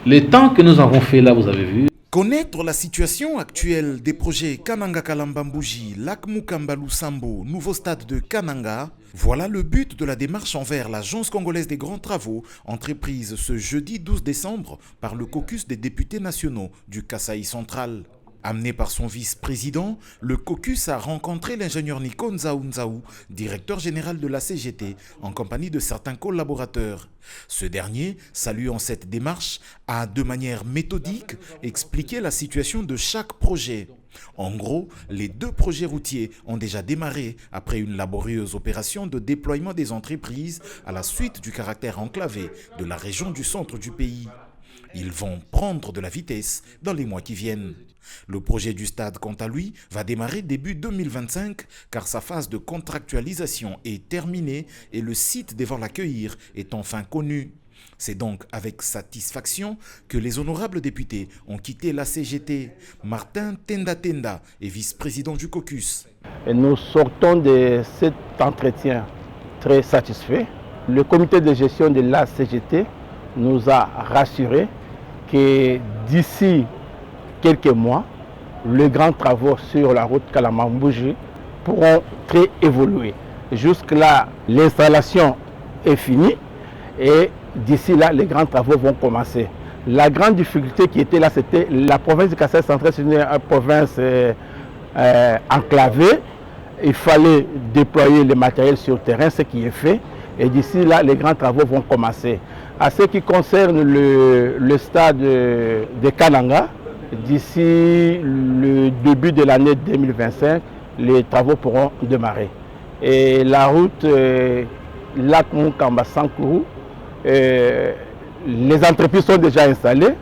Le temps que nous avons fait là, vous avez vu. Connaître la situation actuelle des projets Kananga Kalambambouji, Lac Mukamba Lusambo, nouveau stade de Kananga, voilà le but de la démarche envers l'Agence congolaise des grands travaux, entreprise ce jeudi 12 décembre par le caucus des députés nationaux du Kasaï central. Amené par son vice-président, le caucus a rencontré l'ingénieur Nico Nzaou, directeur général de la CGT, en compagnie de certains collaborateurs. Ce dernier, saluant cette démarche, a de manière méthodique expliqué la situation de chaque projet. En gros, les 2 projets routiers ont déjà démarré après une laborieuse opération de déploiement des entreprises à la suite du caractère enclavé de la région du centre du pays. Ils vont prendre de la vitesse dans les mois qui viennent. Le projet du stade, quant à lui, va démarrer début 2025 car sa phase de contractualisation est terminée et le site devant l'accueillir est enfin connu. C'est donc avec satisfaction que les honorables députés ont quitté la CGT. Martin Tenda Tenda est vice-président du caucus. Et nous sortons de cet entretien très satisfaits. Le comité de gestion de la CGT nous a rassurés que d'ici quelques mois, les grands travaux sur la route Kalambambouji pourront très évoluer. Jusque-là, l'installation est finie et d'ici là, les grands travaux vont commencer. La grande difficulté qui était là, c'était la province du Kasaï central, c'est une province enclavée. Il fallait déployer le matériel sur le terrain, ce qui est fait. Et d'ici là, les grands travaux vont commencer. À ce qui concerne le stade de Kananga, d'ici le début de l'année 2025, les travaux pourront démarrer. Et la route Lac Mukamba Sankourou, les entreprises sont déjà installées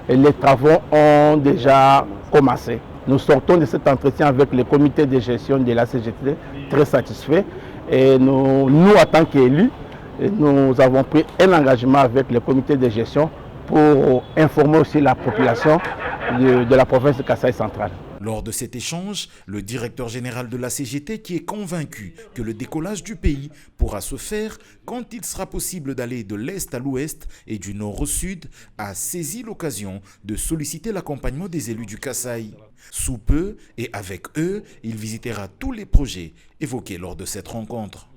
et les travaux ont déjà commencé. Nous sortons de cet entretien avec le comité de gestion de la CGT très satisfaits. Et nous en tant qu'élus, nous avons pris un engagement avec le comité de gestion pour informer aussi la population de la province de Kasaï central. Lors de cet échange, le directeur général de la CGT, qui est convaincu que le décollage du pays pourra se faire quand il sera possible d'aller de l'est à l'ouest et du nord au sud, a saisi l'occasion de solliciter l'accompagnement des élus du Kasaï. Sous peu et avec eux, il visitera tous les projets évoqués lors de cette rencontre.